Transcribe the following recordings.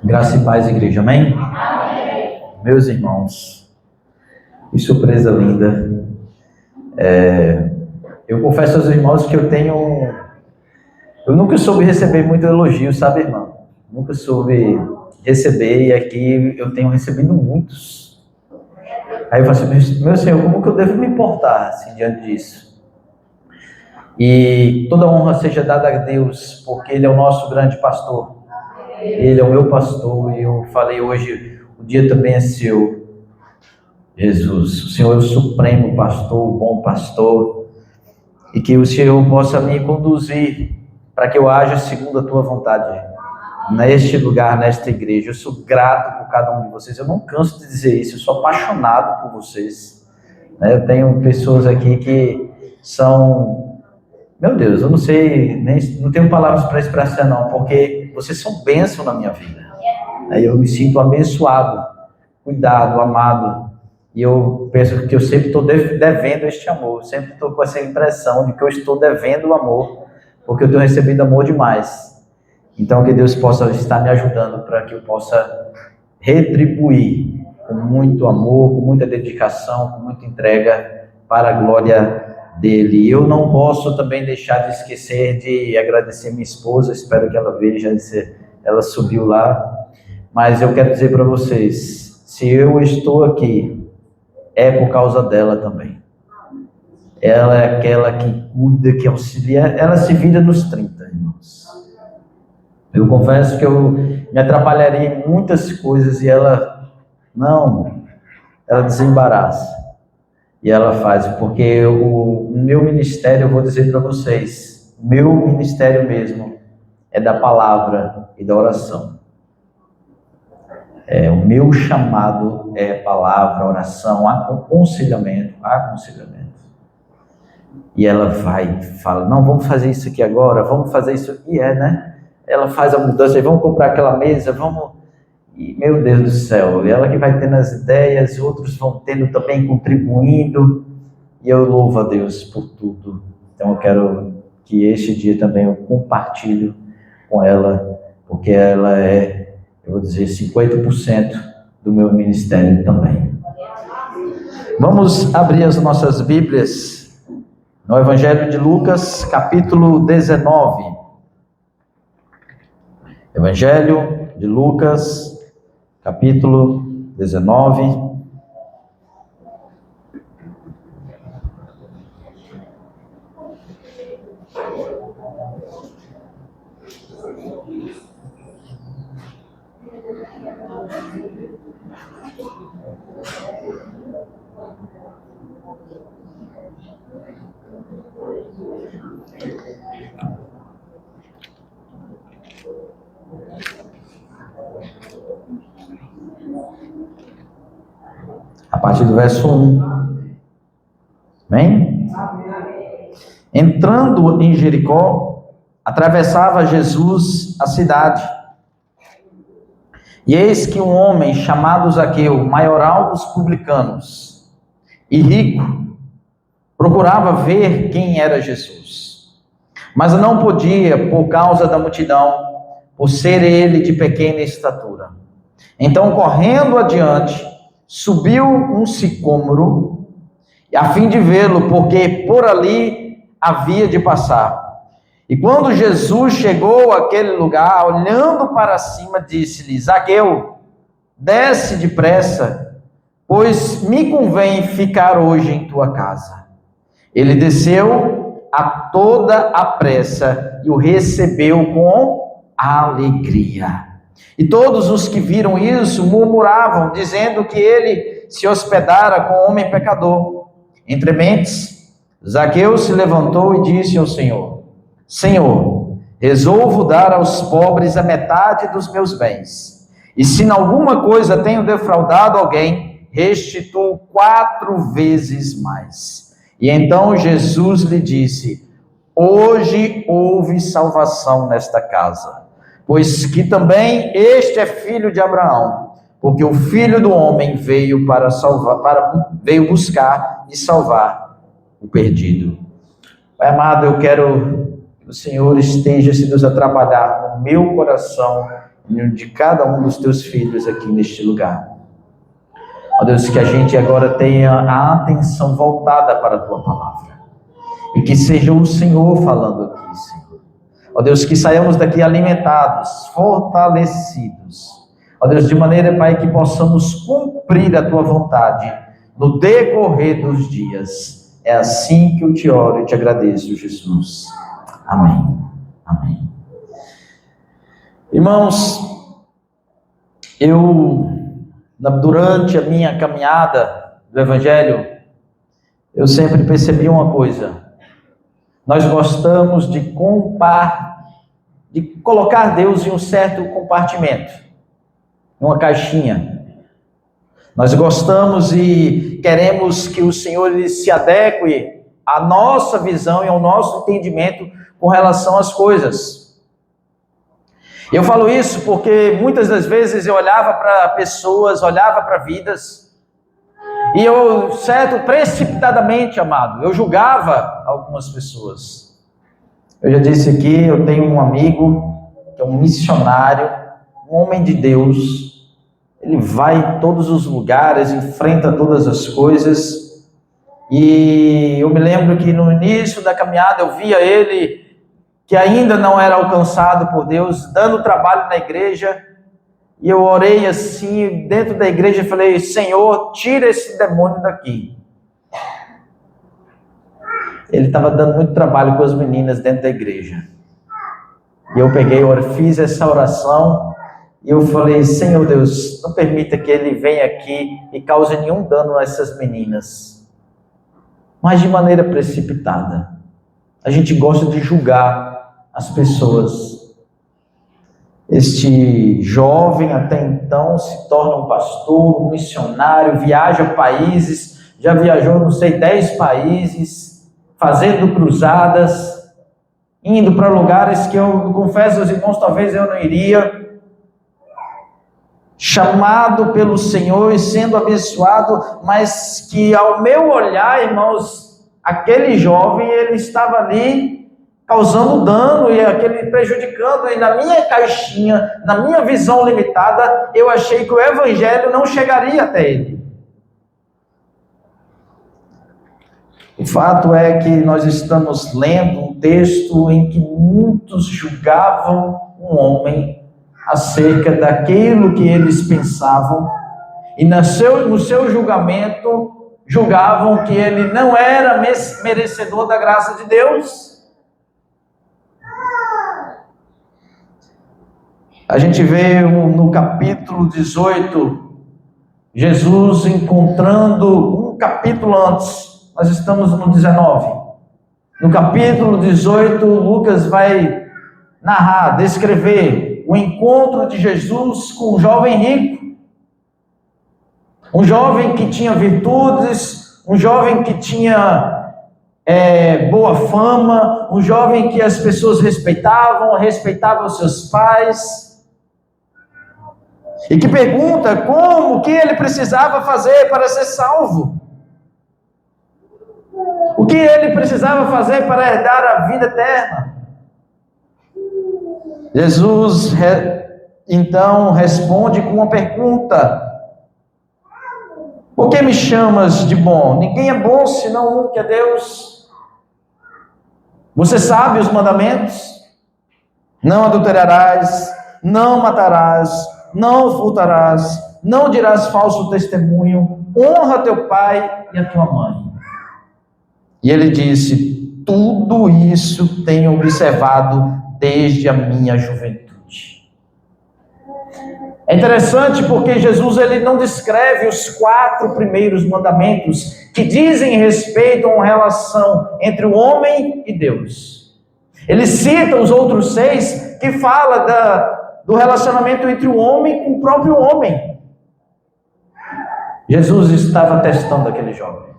Graça e paz, igreja, amém? Amém. Meus irmãos, que surpresa linda. Eu confesso aos irmãos que eu nunca soube receber muito elogio, sabe, irmão? Nunca soube receber, e aqui eu tenho recebido muitos. Aí eu falo assim, meu Senhor, como que eu devo me portar assim, diante disso? E toda honra seja dada a Deus, porque Ele é o nosso grande pastor. Ele é o meu pastor, e eu falei hoje, o dia também é seu, Jesus. O Senhor é o supremo pastor, o bom pastor, e que o Senhor possa me conduzir para que eu haja segundo a tua vontade, neste lugar, nesta igreja. Eu sou grato por cada um de vocês, eu não canso de dizer isso, eu sou apaixonado por vocês. Eu tenho pessoas aqui que são, meu Deus, eu não sei, não tenho palavras para expressar não, porque vocês são bênção na minha vida. Eu me sinto abençoado, cuidado, amado. E eu penso que eu sempre estou devendo este amor. Sempre estou com essa impressão de que eu estou devendo o amor, porque eu tenho recebido amor demais. Então que Deus possa estar me ajudando para que eu possa retribuir com muito amor, com muita dedicação, com muita entrega para a glória dele. Eu não posso também deixar de esquecer de agradecer minha esposa, espero que ela veja, ela subiu lá, mas eu quero dizer para vocês, se eu estou aqui, é por causa dela também. Ela é aquela que cuida, que auxilia, ela se vira nos 30, irmãos. Eu confesso que eu me atrapalharia em muitas coisas e ela desembaraça. E ela faz, porque o meu ministério, eu vou dizer para vocês, meu ministério mesmo é da palavra e da oração. O meu chamado é palavra, oração, aconselhamento. E ela fala, não, vamos fazer isso aqui agora, vamos fazer isso aqui, né? Ela faz a mudança, vamos comprar aquela mesa, E, meu Deus do céu, ela que vai tendo as ideias, outros vão tendo também, contribuindo, e eu louvo a Deus por tudo. Então eu quero que este dia também eu compartilhe com ela, porque ela é, eu vou dizer, 50% do meu ministério também. Vamos abrir as nossas Bíblias no Evangelho de Lucas, capítulo 19. Evangelho de Lucas, capítulo 19. A partir do verso 1. Amém? Entrando em Jericó, atravessava Jesus a cidade. E eis que um homem chamado Zaqueu, maioral dos publicanos, e rico, procurava ver quem era Jesus. Mas não podia por causa da multidão, por ser ele de pequena estatura. Então, correndo adiante, subiu um sicômoro, a fim de vê-lo, porque por ali havia de passar. E quando Jesus chegou àquele lugar, olhando para cima, disse-lhe: Zaqueu, desce depressa, pois me convém ficar hoje em tua casa. Ele desceu a toda a pressa e o recebeu com alegria. E todos os que viram isso murmuravam, dizendo que ele se hospedara com um homem pecador. Entre mentes, Zaqueu se levantou e disse ao Senhor: Senhor, resolvo dar aos pobres a metade dos meus bens. E se em alguma coisa tenho defraudado alguém, restituo 4 vezes mais. E então Jesus lhe disse: hoje houve salvação nesta casa, pois que também este é filho de Abraão, porque o Filho do Homem veio veio buscar e salvar o perdido. Pai amado, eu quero que o Senhor esteja, se Deus, a trabalhar no meu coração de cada um dos teus filhos aqui neste lugar. Ó Deus, que a gente agora tenha a atenção voltada para a tua palavra. E que seja o Senhor falando aqui, Senhor. Ó Deus, que saiamos daqui alimentados, fortalecidos. Ó Deus, de maneira, Pai, que possamos cumprir a tua vontade no decorrer dos dias. É assim que eu te oro e te agradeço, Jesus. Amém. Amém. Irmãos, durante a minha caminhada do Evangelho, eu sempre percebi uma coisa. Nós gostamos de colocar Deus em um certo compartimento, uma caixinha. Nós gostamos e queremos que o Senhor ele se adeque à nossa visão e ao nosso entendimento com relação às coisas. Eu falo isso porque muitas das vezes eu olhava para pessoas, olhava para vidas, e eu, precipitadamente, amado, eu julgava algumas pessoas. Eu já disse aqui, eu tenho um amigo, que é um missionário, um homem de Deus. Ele vai em todos os lugares, enfrenta todas as coisas. E eu me lembro que no início da caminhada eu via ele, que ainda não era alcançado por Deus, dando trabalho na igreja. E eu orei assim, dentro da igreja, e falei: Senhor, tira esse demônio daqui. Ele estava dando muito trabalho com as meninas dentro da igreja. E eu fiz essa oração, e eu falei: Senhor Deus, não permita que ele venha aqui e cause nenhum dano a essas meninas. Mas de maneira precipitada. A gente gosta de julgar as pessoas. Este jovem até então se torna um pastor, um missionário, viaja países, já viajou, não sei, 10 países, fazendo cruzadas, indo para lugares que eu confesso aos irmãos, talvez eu não iria, chamado pelo Senhor e sendo abençoado, mas que ao meu olhar, irmãos, aquele jovem, ele estava ali causando dano e aquele prejudicando, e na minha caixinha, na minha visão limitada, eu achei que o evangelho não chegaria até ele. O fato é que nós estamos lendo um texto em que muitos julgavam um homem acerca daquilo que eles pensavam, e no seu julgamento, julgavam que ele não era merecedor da graça de Deus. A gente vê no capítulo 18, Jesus encontrando um capítulo antes, nós estamos no 19. No capítulo 18, Lucas vai narrar, descrever o encontro de Jesus com um jovem rico. Um jovem que tinha virtudes, um jovem que tinha boa fama, um jovem que as pessoas respeitavam seus pais. E que pergunta o que ele precisava fazer para ser salvo. O que ele precisava fazer para herdar a vida eterna. Jesus, então, responde com uma pergunta: por que me chamas de bom? Ninguém é bom senão um, que é Deus. Você sabe os mandamentos? Não adulterarás, não matarás, não furtarás, não dirás falso testemunho, honra teu pai e a tua mãe. E ele disse: tudo isso tenho observado desde a minha juventude. É interessante porque Jesus ele não descreve os 4 primeiros mandamentos que dizem respeito a uma relação entre o homem e Deus. Ele cita os outros 6 que fala do relacionamento entre o homem com o próprio homem. Jesus estava testando aquele jovem.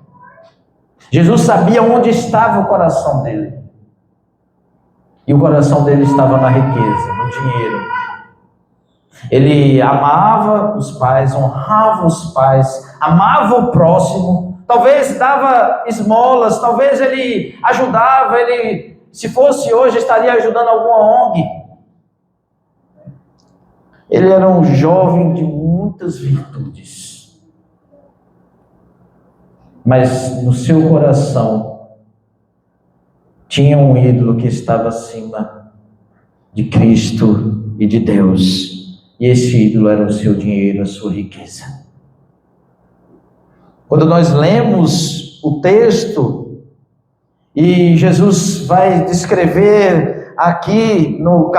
Jesus sabia onde estava o coração dele. E o coração dele estava na riqueza, no dinheiro. Ele amava os pais, honrava os pais, amava o próximo, talvez dava esmolas, talvez ele ajudava, se fosse hoje, estaria ajudando alguma ONG. Ele era um jovem de muitas virtudes, mas no seu coração tinha um ídolo que estava acima de Cristo e de Deus, e esse ídolo era o seu dinheiro, a sua riqueza. Quando nós lemos o texto, e Jesus vai descrever aqui no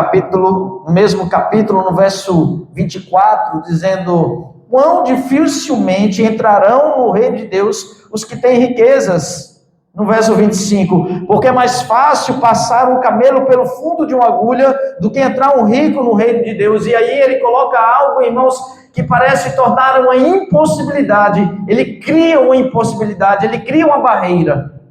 mesmo capítulo, no verso 24, dizendo: quão dificilmente entrarão no reino de Deus os que têm riquezas. No verso 25, porque é mais fácil passar um camelo pelo fundo de uma agulha do que entrar um rico no reino de Deus. E aí ele coloca algo, irmãos, que parece tornar uma impossibilidade. Ele cria uma impossibilidade, ele cria uma barreira.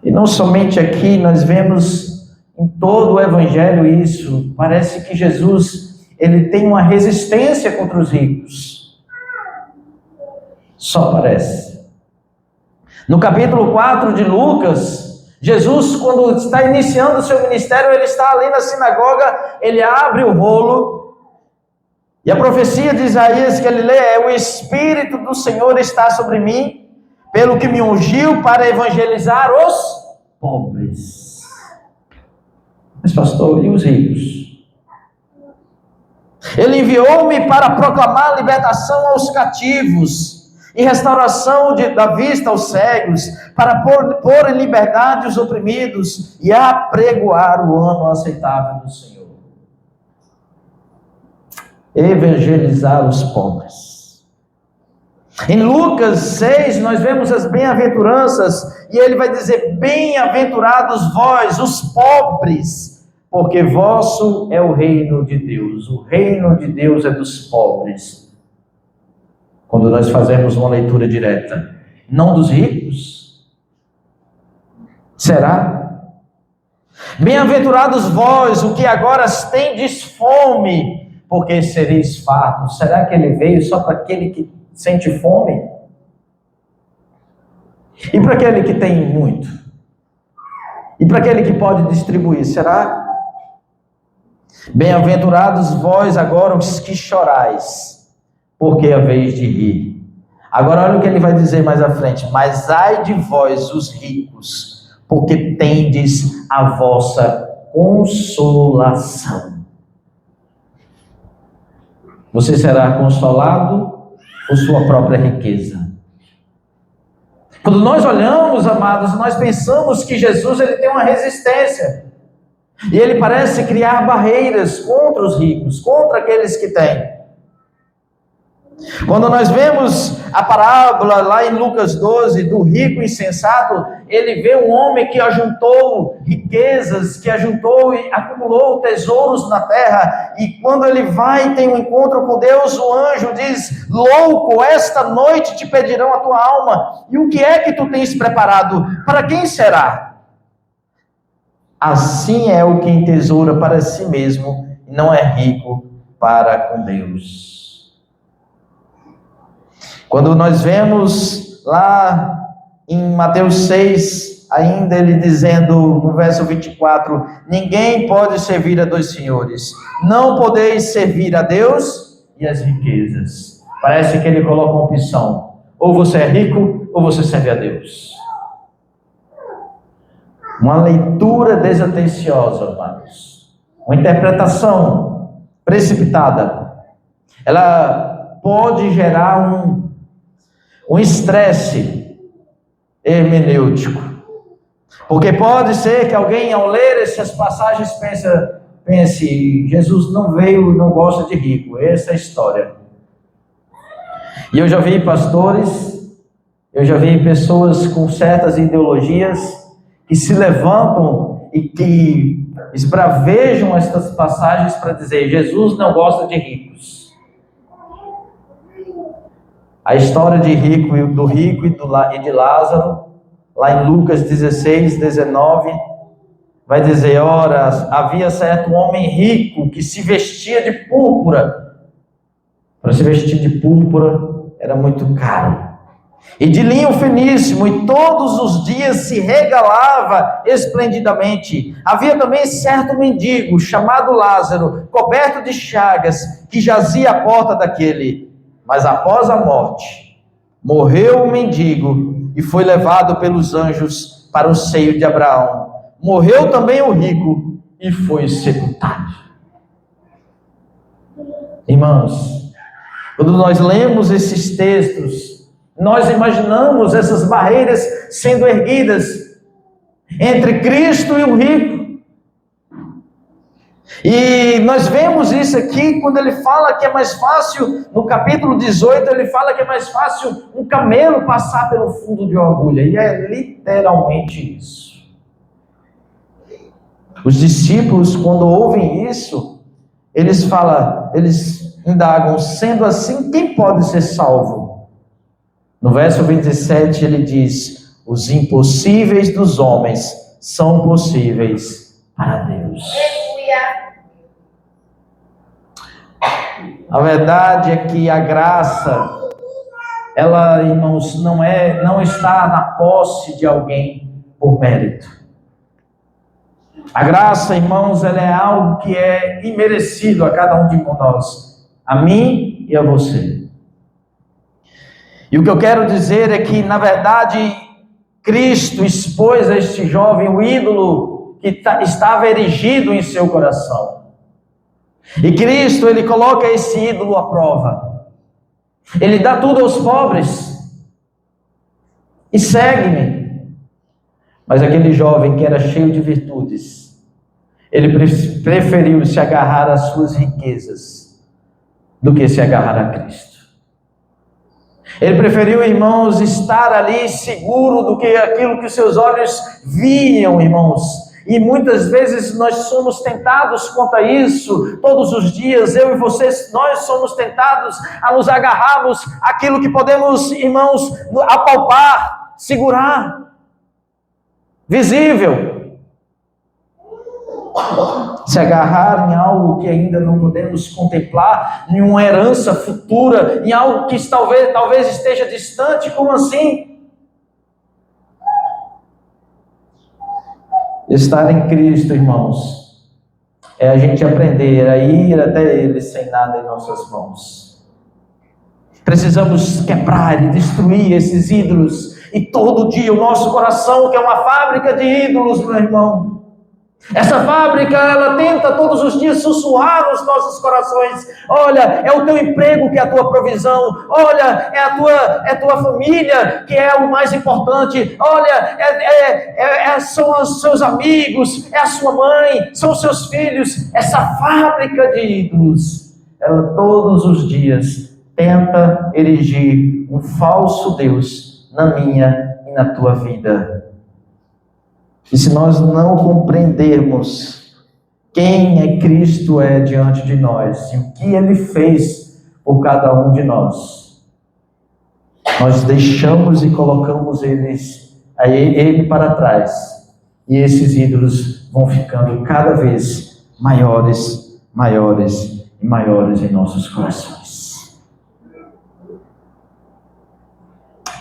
E não somente aqui, nós vemos em todo o Evangelho isso. Parece que Jesus, ele tem uma resistência contra os ricos. Só parece. No capítulo 4 de Lucas, Jesus, quando está iniciando o seu ministério, ele está ali na sinagoga, ele abre o rolo, e a profecia de Isaías que ele lê é: o Espírito do Senhor está sobre mim, pelo que me ungiu para evangelizar os pobres. Mas pastor, e os ricos? Ele enviou-me para proclamar libertação aos cativos, e restauração da vista aos cegos, para pôr em liberdade os oprimidos, e apregoar o ano aceitável do Senhor. Evangelizar os pobres. Em Lucas 6, nós vemos as bem-aventuranças, e ele vai dizer: bem-aventurados vós, os pobres, porque vosso é o reino de Deus. O reino de Deus é dos pobres. Quando nós fazemos uma leitura direta, não dos ricos. Será? Bem-aventurados vós, o que agora tendes fome, porque sereis fartos. Será que ele veio só para aquele que sente fome? E para aquele que tem muito? E para aquele que pode distribuir, será? Bem-aventurados vós agora os que chorais, porque é a vez de rir. Agora olha o que ele vai dizer mais à frente: mas ai de vós os ricos, porque tendes a vossa consolação. Você será consolado por sua própria riqueza. Quando nós olhamos, amados, nós pensamos que Jesus ele tem uma resistência, e ele parece criar barreiras contra os ricos, contra aqueles que têm. Quando nós vemos a parábola lá em Lucas 12 do rico insensato, ele vê um homem que ajuntou riquezas, que ajuntou e acumulou tesouros na terra, e quando ele vai e tem um encontro com Deus, o anjo diz: louco, esta noite te pedirão a tua alma, e o que é que tu tens preparado? Para quem será? Assim é o que entesoura para si mesmo, e não é rico para com Deus. Quando nós vemos lá em Mateus 6, ainda ele dizendo no verso 24: ninguém pode servir a dois senhores, não podeis servir a Deus e as riquezas. Parece que ele coloca uma opção: ou você é rico, ou você serve a Deus. Uma leitura desatenciosa, amados, uma interpretação precipitada, ela pode gerar um estresse hermenêutico, porque pode ser que alguém, ao ler essas passagens, pense: Jesus não veio, não gosta de rico. Essa é a história. E eu já vi pastores, eu já vi pessoas com certas ideologias que se levantam e que esbravejam estas passagens para dizer: Jesus não gosta de ricos. A história do rico e de Lázaro, lá em Lucas 16, 19, vai dizer: ora, havia certo homem rico que se vestia de púrpura. Para se vestir de púrpura era muito caro. e de linho finíssimo, e todos os dias se regalava esplendidamente. Havia também certo mendigo, chamado Lázaro, coberto de chagas, que jazia à porta daquele. Mas após a morte, morreu o mendigo, e foi levado pelos anjos para o seio de Abraão. Morreu também o rico, e foi sepultado. Irmãos, quando nós lemos esses textos, nós imaginamos essas barreiras sendo erguidas entre Cristo e o rico. E nós vemos isso aqui quando ele fala que é mais fácil, no capítulo 18, ele fala que é mais fácil um camelo passar pelo fundo de uma agulha. E é literalmente isso. Os discípulos, quando ouvem isso, eles indagam, sendo assim, quem pode ser salvo? No verso 27 ele diz: os impossíveis dos homens são possíveis para Deus. A verdade é que a graça, ela, irmãos, não está na posse de alguém por mérito. A graça, irmãos, ela é algo que é imerecido a cada um de nós, a mim e a você. E o que eu quero dizer é que, na verdade, Cristo expôs a este jovem o ídolo que estava erigido em seu coração. E Cristo, ele coloca esse ídolo à prova. Ele dá tudo aos pobres. E segue-me. Mas aquele jovem que era cheio de virtudes, ele preferiu se agarrar às suas riquezas do que se agarrar a Cristo. Ele preferiu, irmãos, estar ali seguro do que aquilo que os seus olhos viam, irmãos. E muitas vezes nós somos tentados quanto a isso, todos os dias, eu e vocês, nós somos tentados a nos agarrarmos àquilo que podemos, irmãos, apalpar, segurar, visível. Se agarrar em algo que ainda não podemos contemplar, em uma herança futura, em algo que talvez esteja distante. Como assim? Estar em Cristo, irmãos, é a gente aprender a ir até Ele sem nada em nossas mãos. Precisamos quebrar e destruir esses ídolos, e todo dia o nosso coração, que é uma fábrica de ídolos, meu irmão, essa fábrica, ela tenta todos os dias sussurrar nos nossos corações: olha, é o teu emprego que é a tua provisão, olha, é a tua família que é o mais importante, olha, são os seus amigos, é a sua mãe, são os seus filhos. Essa fábrica de ídolos, ela todos os dias tenta erigir um falso Deus na minha e na tua vida. E se nós não compreendermos quem é Cristo diante de nós e o que Ele fez por cada um de nós, nós deixamos e colocamos Ele para trás, e esses ídolos vão ficando cada vez maiores, maiores e maiores em nossos corações.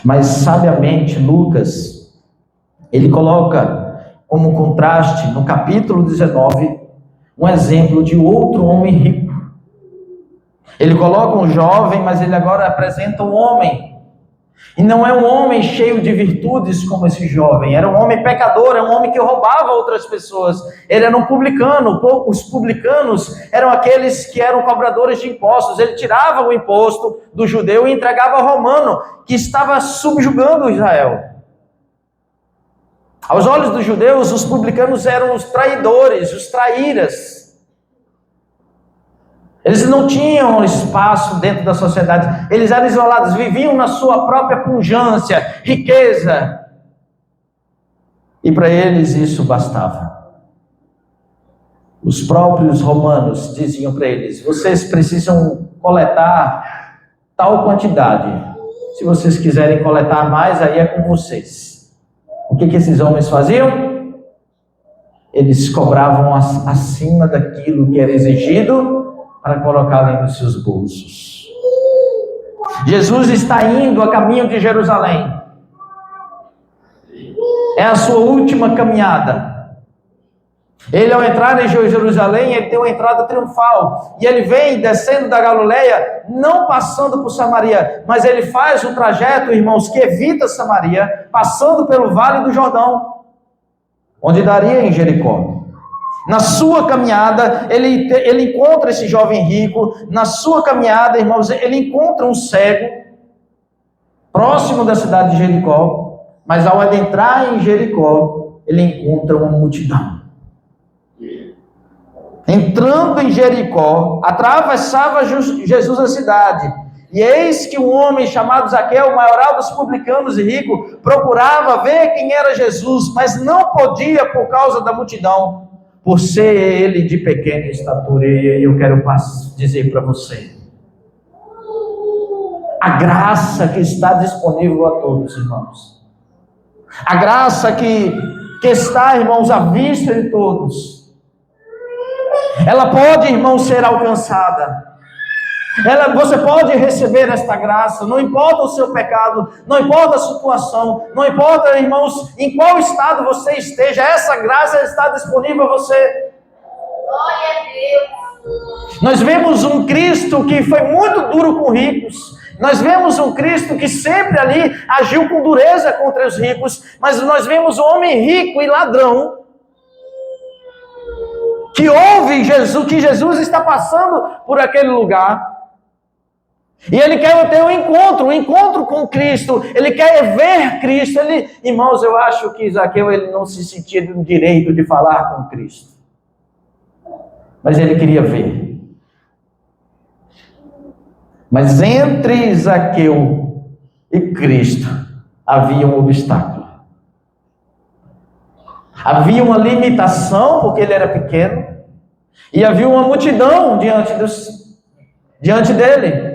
Mas sabiamente Lucas, ele coloca como contraste, no capítulo 19, um exemplo de outro homem rico. Ele coloca um jovem, mas ele agora apresenta um homem. E não é um homem cheio de virtudes como esse jovem. Era um homem pecador, era um homem que roubava outras pessoas. Ele era um publicano. Os publicanos eram aqueles que eram cobradores de impostos. Ele tirava o imposto do judeu e entregava ao romano, que estava subjugando Israel. Aos olhos dos judeus, os publicanos eram os traidores, os traíras. Eles não tinham espaço dentro da sociedade. Eles eram isolados, viviam na sua própria pujança, riqueza. E para eles isso bastava. Os próprios romanos diziam para eles: vocês precisam coletar tal quantidade. Se vocês quiserem coletar mais, aí é com vocês. O que esses homens faziam? Eles cobravam acima daquilo que era exigido para colocarem nos seus bolsos. Jesus está indo a caminho de Jerusalém. É a sua última caminhada. Ele, ao entrar em Jerusalém, ele tem uma entrada triunfal. E ele vem descendo da Galileia, não passando por Samaria, mas ele faz um trajeto, irmãos, que evita Samaria, passando pelo Vale do Jordão, onde daria em Jericó. Na sua caminhada, ele encontra esse jovem rico. Na sua caminhada, irmãos, ele encontra um cego, próximo da cidade de Jericó. Mas ao adentrar em Jericó, ele encontra uma multidão. Entrando em Jericó, atravessava Jesus a cidade. E eis que um homem chamado Zaqueu, maioral dos publicanos e rico, procurava ver quem era Jesus, mas não podia por causa da multidão, por ser ele de pequena estatura. E eu quero dizer para você, a graça que está disponível a todos, irmãos. A graça que está, irmãos, à vista de todos. Ela pode, irmãos, ser alcançada. Você pode receber esta graça, não importa o seu pecado, não importa a situação, não importa, irmãos, em qual estado você esteja, essa graça está disponível a você. Glória a Deus. Nós vemos um Cristo que foi muito duro com ricos. Nós vemos um Cristo que sempre ali agiu com dureza contra os ricos, mas nós vemos um homem rico e ladrão que ouve Jesus, que Jesus está passando por aquele lugar, e ele quer ter um encontro com Cristo, ele quer ver Cristo. Irmãos, eu acho que Zaqueu ele não se sentia no direito de falar com Cristo, mas ele queria ver. Mas entre Zaqueu e Cristo havia um obstáculo. Havia uma limitação, porque ele era pequeno, e havia uma multidão diante dele.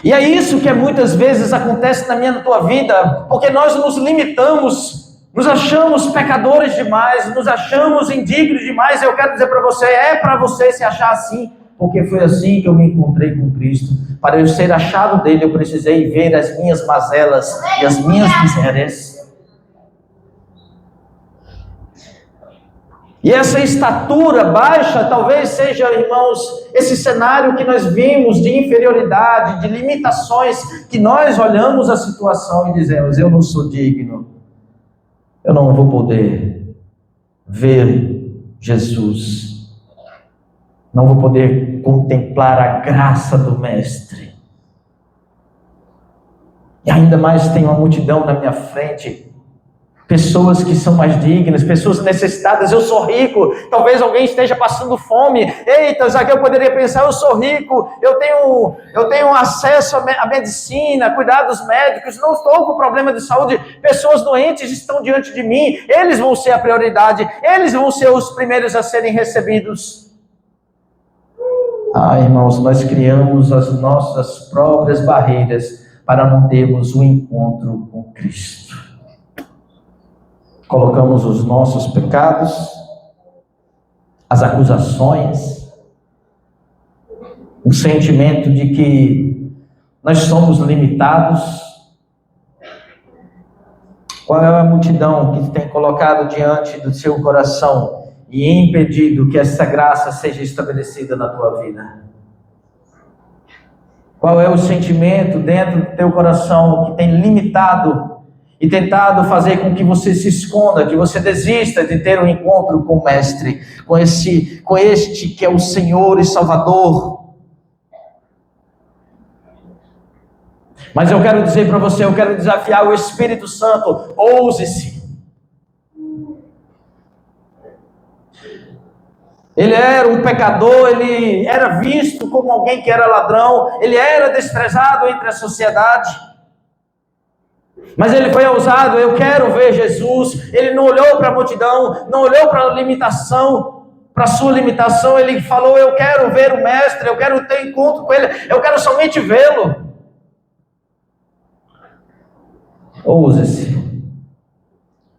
E é isso que muitas vezes acontece na minha e na tua vida, porque nós nos limitamos, nos achamos pecadores demais, nos achamos indignos demais. Eu quero dizer para você, é para você se achar assim, porque foi assim que eu me encontrei com Cristo. Para eu ser achado dele, eu precisei ver as minhas mazelas e as minhas misérias. E essa estatura baixa talvez seja, irmãos, esse cenário que nós vimos de inferioridade, de limitações, que nós olhamos a situação e dizemos, eu não sou digno, eu não vou poder ver Jesus, não vou poder contemplar a graça do Mestre. E ainda mais tem uma multidão na minha frente, pessoas que são mais dignas, pessoas necessitadas. Eu sou rico, talvez alguém esteja passando fome. Eita, Zaqueu poderia pensar, eu sou rico, eu tenho acesso à medicina, cuidados médicos, não estou com problema de saúde, pessoas doentes estão diante de mim, eles vão ser a prioridade, eles vão ser os primeiros a serem recebidos. Irmãos, nós criamos as nossas próprias barreiras para não termos um encontro com Cristo. Colocamos os nossos pecados, as acusações, o sentimento de que nós somos limitados. Qual é a multidão que tem colocado diante do seu coração e impedido que essa graça seja estabelecida na tua vida? Qual é o sentimento dentro do teu coração que tem limitado e tentado fazer com que você se esconda, que você desista de ter um encontro com o Mestre, com este que é o Senhor e Salvador? Mas eu quero dizer para você, eu quero desafiar o Espírito Santo, ouse-se. Ele era um pecador, ele era visto como alguém que era ladrão, ele era desprezado entre a sociedade. Mas ele foi ousado, eu quero ver Jesus. Ele não olhou para a multidão, não olhou para a limitação, para a sua limitação. Ele falou, eu quero ver o Mestre, eu quero ter encontro com ele, eu quero somente vê-lo. Ouse-se,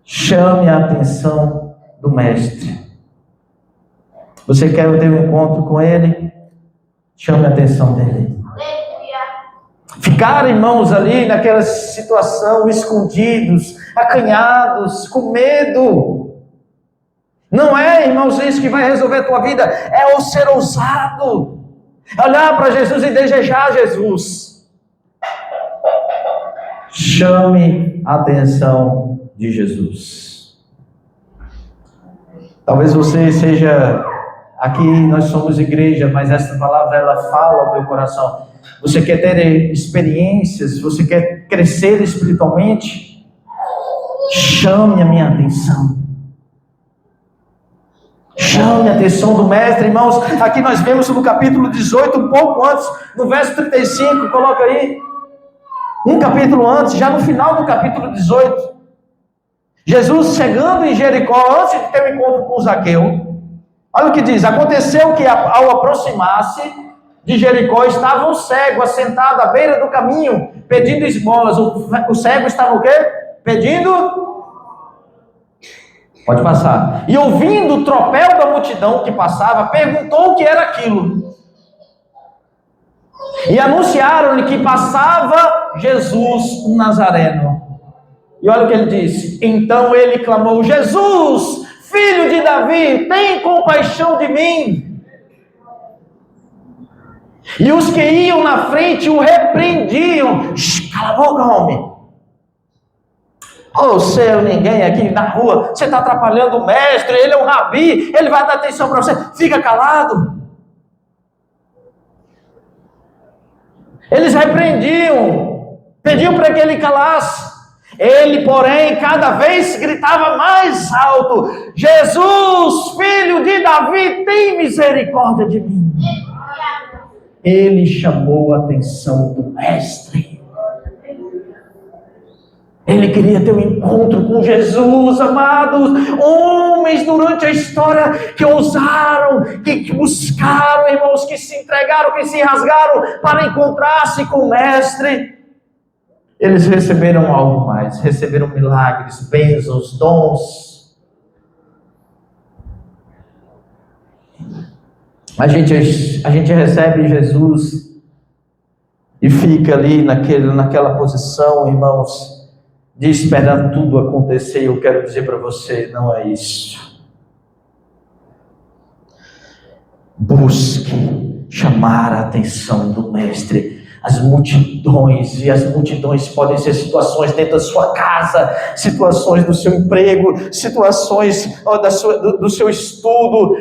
chame a atenção do Mestre. Você quer ter um encontro com ele? Chame a atenção dele. Ficar, irmãos, ali naquela situação, escondidos, acanhados, com medo. Não é, irmãos, isso que vai resolver a tua vida. É o ser ousado. Olhar para Jesus e desejar Jesus. Chame a atenção de Jesus. Talvez você seja... Aqui nós somos igreja, mas essa palavra ela fala ao meu coração. Você quer ter experiências, você quer crescer espiritualmente? Chame a minha atenção. Chame a atenção do mestre, irmãos. Aqui nós vemos no capítulo 18, um pouco antes, no verso 35, coloca aí. Um capítulo antes, já no final do capítulo 18. Jesus chegando em Jericó, antes de ter um encontro com Zaqueu. Olha o que diz: aconteceu que ao aproximar-se de Jericó, estava um cego assentado à beira do caminho, pedindo esmolas. O cego estava o quê? Pedindo? Pode passar. E ouvindo o tropel da multidão que passava, perguntou o que era aquilo. E anunciaram-lhe que passava Jesus o Nazareno. E olha o que ele disse: então ele clamou: Jesus, Filho de Davi, tem compaixão de mim. E os que iam na frente o repreendiam. Cala a boca, homem. Você é ninguém aqui na rua. Você está atrapalhando o mestre. Ele é um rabi. Ele vai dar atenção para você. Fica calado. Eles repreendiam. Pediam para que ele calasse. Ele, porém, cada vez gritava mais alto: Jesus, Filho de Davi, tem misericórdia de mim. Ele chamou a atenção do mestre. Ele queria ter um encontro com Jesus, amados. Homens durante a história que ousaram, que buscaram, irmãos, que se entregaram, que se rasgaram para encontrar-se com o mestre. Eles receberam algo mais, receberam milagres, bênçãos, dons. A gente recebe Jesus e fica ali naquela posição, irmãos, de esperar tudo acontecer. E eu quero dizer para você, não é isso. Busque chamar a atenção do mestre. As multidões, e as multidões podem ser situações dentro da sua casa, situações do seu emprego, situações do seu estudo,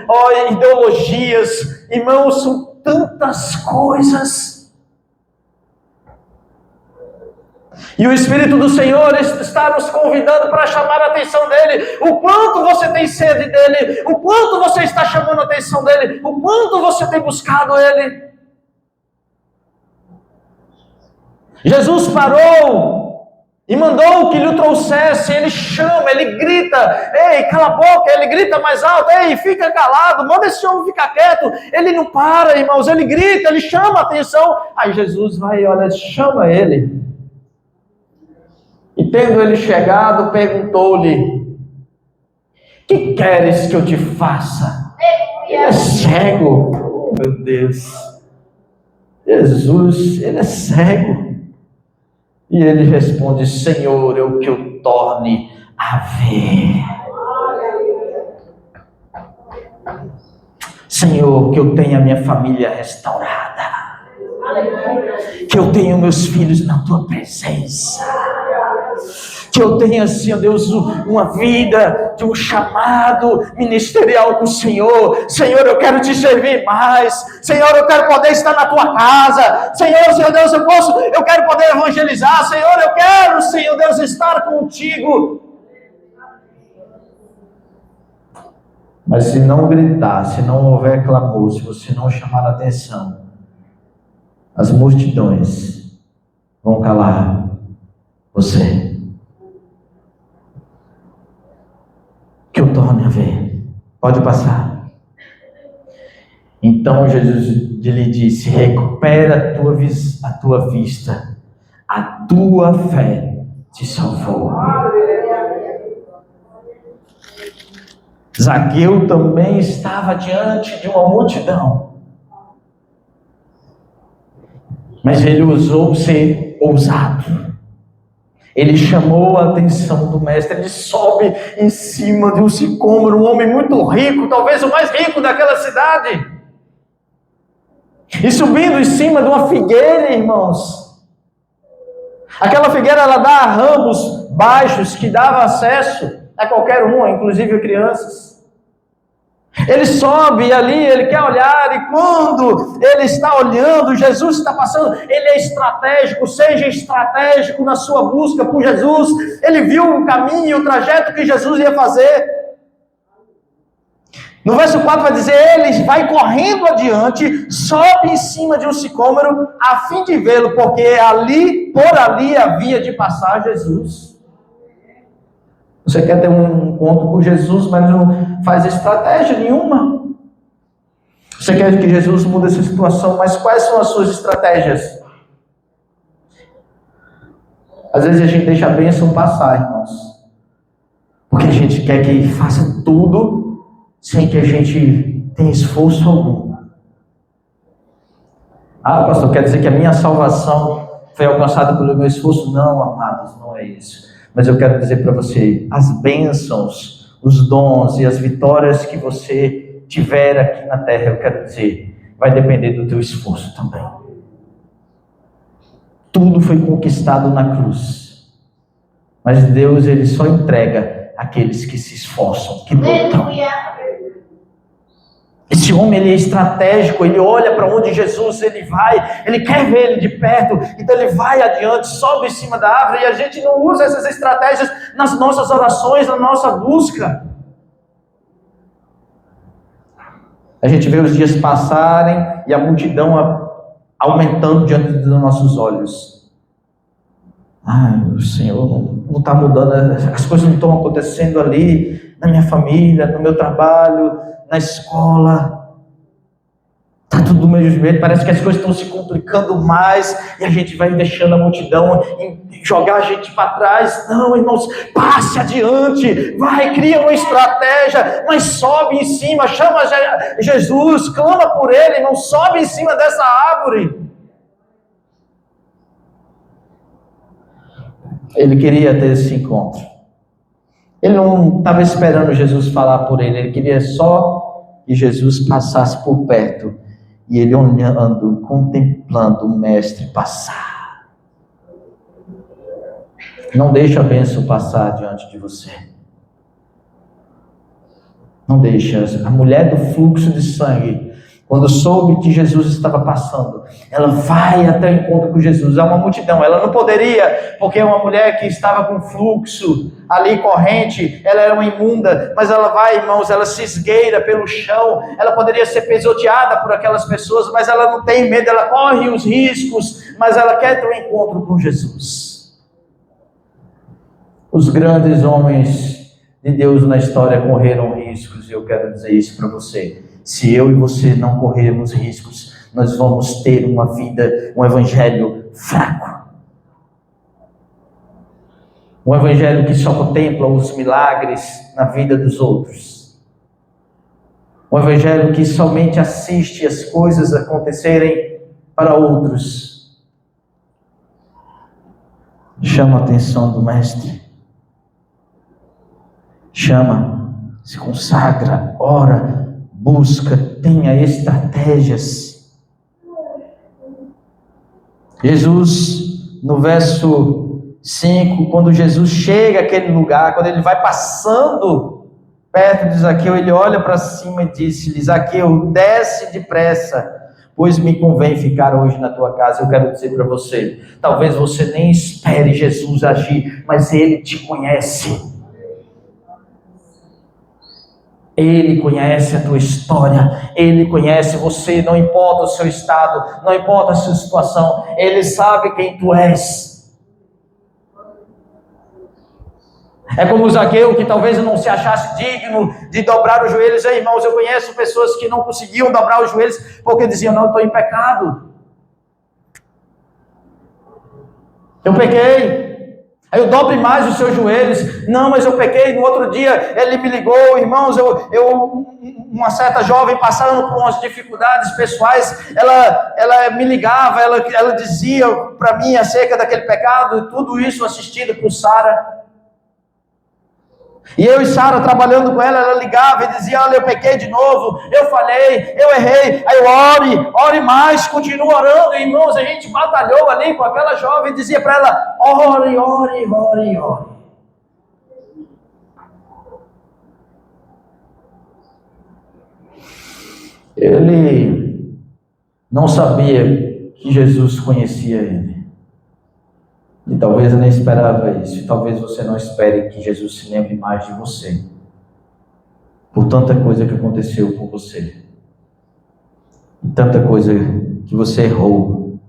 ideologias. Irmãos, são tantas coisas. E o Espírito do Senhor está nos convidando para chamar a atenção dele. O quanto você tem sede dele, o quanto você está chamando a atenção dele, o quanto você tem buscado ele. Jesus parou e mandou que lhe o trouxesse. Ele chama, ele grita: ei, cala a boca. Ele grita mais alto: ei, fica calado, manda esse homem ficar quieto. Ele não para, irmãos, ele grita, ele chama a atenção. Aí Jesus vai, olha, chama ele. E tendo ele chegado, perguntou-lhe: que queres que eu te faça? Ele é cego. Oh, meu Deus. Jesus, ele é cego. E ele responde: Senhor, eu que eu torne a ver. Senhor, que eu tenha minha família restaurada. Que eu tenha meus filhos na tua presença. Que eu tenha, Senhor Deus, uma vida de um chamado ministerial com o Senhor. Senhor, eu quero te servir mais. Senhor, eu quero poder estar na tua casa. Senhor Deus, eu quero poder evangelizar. Senhor, eu quero, Senhor Deus, estar contigo. Mas se não gritar, se não houver clamor, se você não chamar a atenção, as multidões vão calar você. Que eu torne a ver. Pode passar. Então Jesus lhe disse: recupera a tua vista. A tua fé te salvou. Zaqueu também estava diante de uma multidão. Mas ele ousou ser ousado. Ele chamou a atenção do mestre. Ele sobe em cima de um sicômoro, um homem muito rico, talvez o mais rico daquela cidade. E subindo em cima de uma figueira, irmãos. Aquela figueira, ela dá ramos baixos que dava acesso a qualquer um, inclusive a crianças. Ele sobe ali, ele quer olhar, e quando ele está olhando, Jesus está passando, ele é estratégico, seja estratégico na sua busca por Jesus. Ele viu o caminho e o trajeto que Jesus ia fazer. No verso 4 vai dizer, ele vai correndo adiante, sobe em cima de um sicômoro, a fim de vê-lo, porque por ali havia de passar Jesus. Você quer ter um encontro com Jesus, mas não faz estratégia nenhuma. Você quer que Jesus mude essa situação, mas quais são as suas estratégias? Às vezes a gente deixa a bênção passar, irmãos. Porque a gente quer que faça tudo sem que a gente tenha esforço algum. Ah, pastor, quer dizer que a minha salvação foi alcançada pelo meu esforço? Não, amados, não é isso. Mas eu quero dizer para você, as bênçãos, os dons e as vitórias que você tiver aqui na terra, eu quero dizer, vai depender do teu esforço também. Tudo foi conquistado na cruz. Mas Deus, ele só entrega aqueles que se esforçam, que lutam. Esse homem, ele é estratégico, ele olha para onde Jesus ele vai, ele quer ver ele de perto, então ele vai adiante, sobe em cima da árvore, e a gente não usa essas estratégias nas nossas orações, na nossa busca. A gente vê os dias passarem e a multidão aumentando diante dos nossos olhos. O Senhor não está mudando, as coisas não estão acontecendo ali, na minha família, no meu trabalho, na escola, está tudo do mesmo jeito, parece que as coisas estão se complicando mais, e a gente vai deixando a multidão jogar a gente para trás. Não, irmãos, passe adiante, vai, cria uma estratégia, mas sobe em cima, chama Jesus, clama por ele, não sobe em cima dessa árvore. Ele queria ter esse encontro. Ele não estava esperando Jesus falar por ele, ele queria só que Jesus passasse por perto, e ele olhando, contemplando o mestre passar. Não deixe a bênção passar diante de você. Não deixe. A mulher do fluxo de sangue, quando soube que Jesus estava passando, ela vai até o encontro com Jesus. Há uma multidão, ela não poderia, porque é uma mulher que estava com fluxo ali corrente, ela era uma imunda, mas ela vai, irmãos, ela se esgueira pelo chão, ela poderia ser pisoteada por aquelas pessoas, mas ela não tem medo, ela corre os riscos, mas ela quer ter um encontro com Jesus. Os grandes homens de Deus na história correram riscos, e eu quero dizer isso para você. Se eu e você não corrermos riscos, nós vamos ter uma vida, um evangelho fraco. Um evangelho que só contempla os milagres na vida dos outros. Um evangelho que somente assiste as coisas acontecerem para outros. Chama a atenção do mestre. Chama, se consagra, ora, busca, tenha estratégias. Jesus, no verso 5, quando Jesus chega àquele lugar, quando ele vai passando perto de Zaqueu, ele olha para cima e disse-lhe: Zaqueu, desce depressa, pois me convém ficar hoje na tua casa. Eu quero dizer para você, talvez você nem espere Jesus agir, mas ele te conhece. Ele conhece a tua história, ele conhece você, não importa o seu estado, não importa a sua situação, ele sabe quem tu és. É como o Zaqueu, que talvez não se achasse digno de dobrar os joelhos. Irmãos, eu conheço pessoas que não conseguiam dobrar os joelhos porque diziam: não, eu estou em pecado, eu pequei. Aí eu dobre mais os seus joelhos. Não, mas eu pequei. No outro dia ele me ligou, irmãos. Uma certa jovem passando por umas dificuldades pessoais, ela me ligava, ela dizia para mim acerca daquele pecado, e tudo isso assistido por Sara. E eu e Sara trabalhando com ela ligava e dizia: olha, eu pequei de novo, eu falhei, eu errei. Aí eu ore mais, continua orando. E, irmãos, a gente batalhou ali com aquela jovem e dizia para ela: ore, ore, ore, ore. Ele não sabia que Jesus conhecia ele. E talvez eu nem esperava isso. E talvez você não espere que Jesus se lembre mais de você, por tanta coisa que aconteceu com você, e tanta coisa que você errou.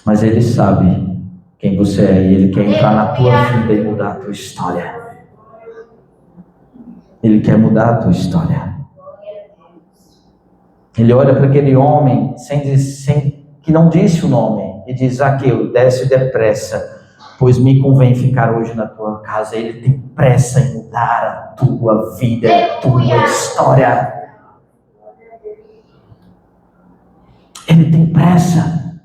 Mas Ele sabe quem você é, e Ele quer entrar na tua vida e mudar a tua história. Ele quer mudar a tua história. Ele olha para aquele homem que não disse o nome e diz: Zaqueu, desce depressa, pois me convém ficar hoje na tua casa. Ele tem pressa em mudar a tua vida, a tua história. Ele tem pressa.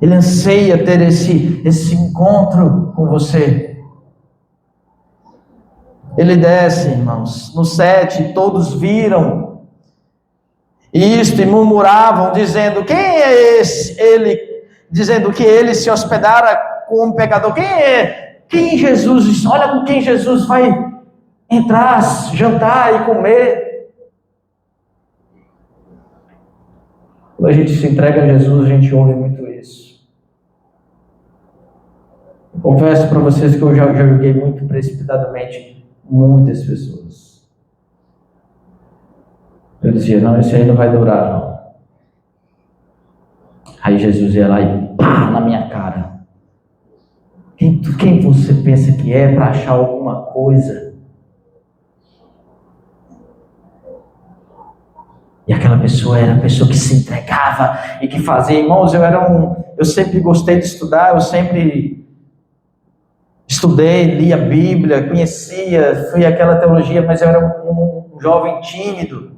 Ele anseia ter esse encontro com você. Ele desce, irmãos, no 7, todos viram isto e murmuravam, dizendo: quem é esse? Ele, dizendo que ele se hospedara com um pecador. Quem Jesus, olha com quem Jesus vai entrar, jantar e comer. Quando a gente se entrega a Jesus, a gente ouve muito isso. Eu confesso para vocês que eu já julguei muito precipitadamente muitas pessoas. Eu dizia: não, esse aí não vai durar, não. Aí Jesus ia lá e pá, na minha cara: quem você pensa que é para achar alguma coisa? E aquela pessoa era a pessoa que se entregava e que fazia. Irmãos, eu sempre gostei de estudar, eu sempre estudei, li a Bíblia, conhecia, fui aquela teologia, mas eu era um jovem tímido.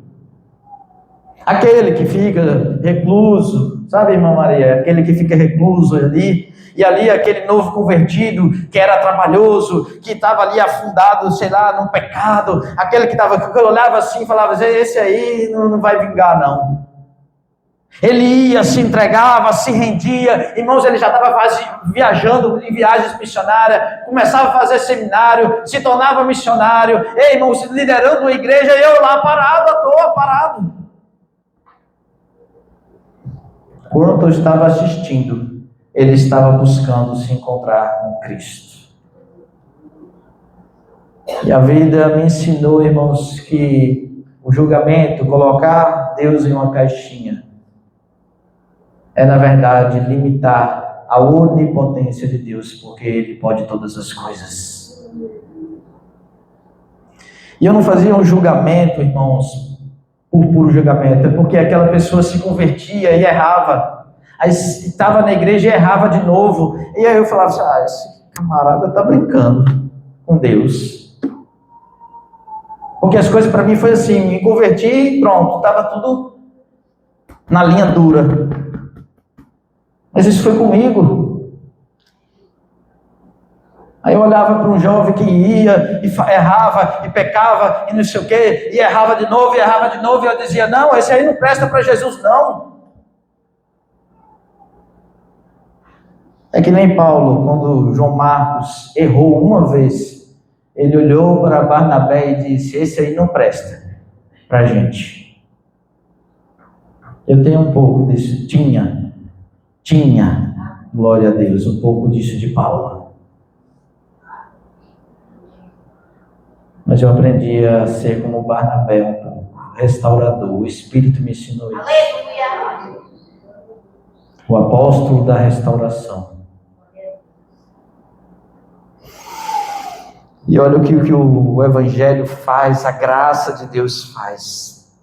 Aquele que fica recluso, sabe, irmã Maria? Aquele que fica recluso ali, e ali aquele novo convertido, que era trabalhoso, que estava ali afundado, sei lá, num pecado, aquele que olhava assim e falava: esse aí não vai vingar, não. Ele ia, se entregava, se rendia. Irmãos, ele já estava viajando em viagens missionárias, começava a fazer seminário, se tornava missionário. Ei, irmãos, liderando uma igreja, e eu lá parado, à toa, parado. Quando eu estava assistindo, ele estava buscando se encontrar com Cristo. E a vida me ensinou, irmãos, que o julgamento, colocar Deus em uma caixinha, é, na verdade, limitar a onipotência de Deus, porque Ele pode todas as coisas. E eu não fazia um julgamento, irmãos, por puro julgamento, é porque aquela pessoa se convertia e errava. Aí estava na igreja e errava de novo. E aí eu falava assim: esse camarada está brincando com Deus. Porque as coisas para mim foi assim: me converti e pronto, estava tudo na linha dura. Mas isso foi comigo. Aí eu olhava para um jovem que ia e errava e pecava e não sei o quê, e errava de novo, e eu dizia: não, esse aí não presta para Jesus, não. É que nem Paulo, quando João Marcos errou uma vez, ele olhou para Barnabé e disse: esse aí não presta para a gente. Eu tenho um pouco disso, tinha, glória a Deus, um pouco disso de Paulo. Mas eu aprendi a ser como Barnabé um pouco, restaurador. O Espírito me ensinou isso. Aleluia. O apóstolo da restauração. E olha o que o Evangelho faz, a graça de Deus faz.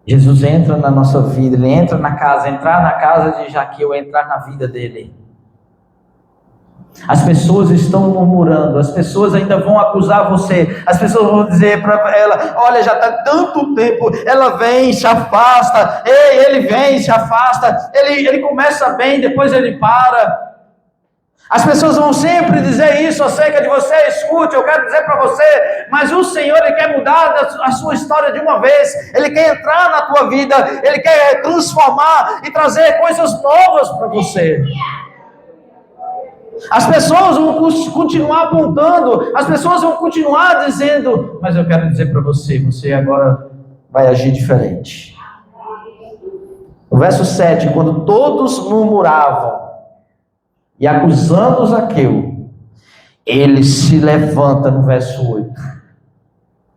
Jesus entra na nossa vida, ele entra na casa, entrar na casa de Zaqueu, entrar na vida dele. As pessoas estão murmurando, as pessoas ainda vão acusar você, as pessoas vão dizer para ela: olha, já está tanto tempo, ela vem, se afasta, ele vem, se afasta, ele começa bem, depois ele para. As pessoas vão sempre dizer isso acerca de você. Escute, eu quero dizer para você, mas o Senhor, Ele quer mudar a sua história de uma vez, Ele quer entrar na tua vida, Ele quer transformar e trazer coisas novas para você. As pessoas vão continuar apontando, as pessoas vão continuar dizendo, mas eu quero dizer para você, você agora vai agir diferente. No verso 7, quando todos murmuravam e acusando Zaqueu, ele se levanta no verso 8.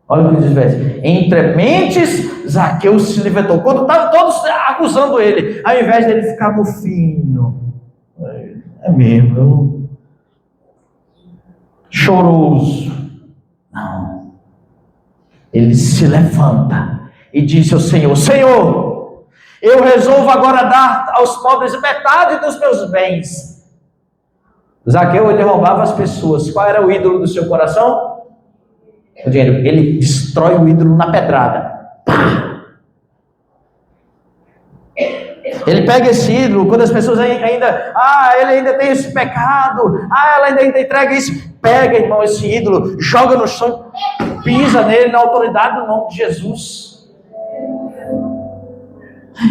Olha o que diz o verso. Entre mentes, Zaqueu se levantou. Quando estavam todos acusando ele, ao invés dele ficar mofino, é mesmo, choroso. Não. Ele se levanta e disse ao Senhor: Senhor, eu resolvo agora dar aos pobres metade dos meus bens. Zaqueu, ele roubava as pessoas. Qual era o ídolo do seu coração? O dinheiro. Ele destrói o ídolo na pedrada. Pá! Ele pega esse ídolo, quando as pessoas ainda, ele ainda tem esse pecado, ela ainda entrega isso, pega, irmão, esse ídolo, joga no chão, pisa nele na autoridade do nome de Jesus.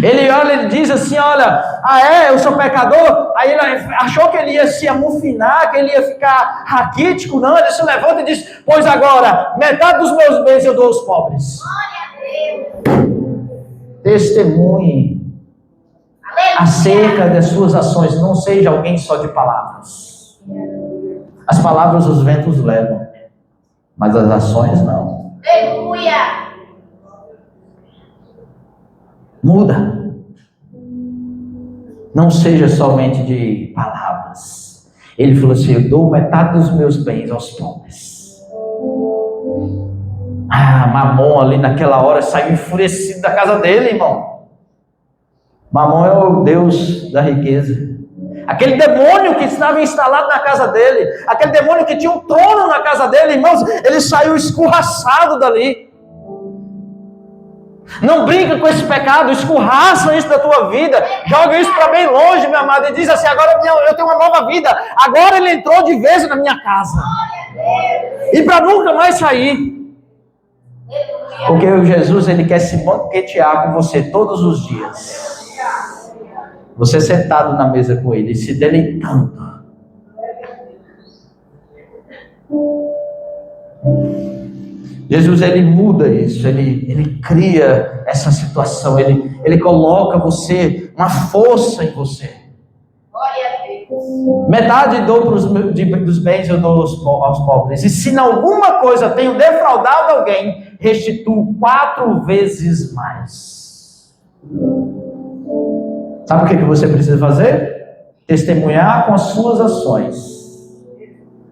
Ele olha, ele diz assim, olha, eu sou pecador. Aí ele achou que ele ia se amufinar, que ele ia ficar raquítico. Não, ele se levanta e diz: pois agora, metade dos meus bens eu dou aos pobres. Testemunhe acerca das suas ações, não seja alguém só de palavras. As palavras os ventos levam, mas as ações não. Aleluia! Muda. Não seja somente de palavras. Ele falou assim: eu dou metade dos meus bens aos pobres. Mamon ali naquela hora saiu enfurecido da casa dele, irmão. Mamon é o Deus da riqueza. Aquele demônio que estava instalado na casa dele, aquele demônio que tinha um trono na casa dele, irmãos, ele saiu escorraçado dali. Não brinca com esse pecado, escorraça isso da tua vida, joga isso para bem longe, meu amado, e diz assim: agora eu tenho uma nova vida, agora ele entrou de vez na minha casa, e para nunca mais sair, porque o Jesus, ele quer se banquetear com você todos os dias, você sentado na mesa com ele, se deleitando. Jesus, ele muda isso, ele cria essa situação, ele coloca você, uma força em você. Glória a Deus. Metade dos bens eu dou aos pobres, e se em alguma coisa tenho defraudado alguém, restituo 4 vezes mais. Sabe o que você precisa fazer? Testemunhar com as suas ações.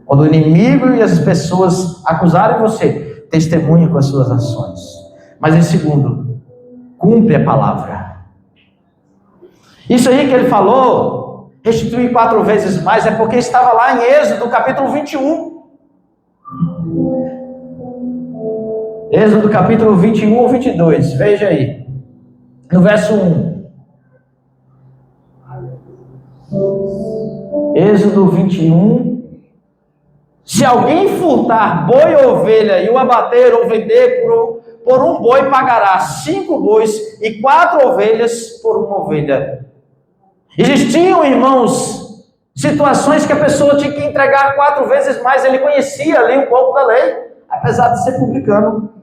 Quando o inimigo e as pessoas acusarem você, testemunhe com as suas ações. Mas em segundo, cumpre a palavra. Isso aí que ele falou, restituir 4 vezes mais, é porque estava lá em Êxodo capítulo 21. Êxodo capítulo 21 ou 22, veja aí. No verso 1. Êxodo 21. Se alguém furtar boi ou ovelha e o abater ou vender por um boi, pagará 5 bois e 4 ovelhas por uma ovelha. Existiam, irmãos, situações que a pessoa tinha que entregar 4 vezes mais. Ele conhecia ali um pouco da lei, apesar de ser publicano.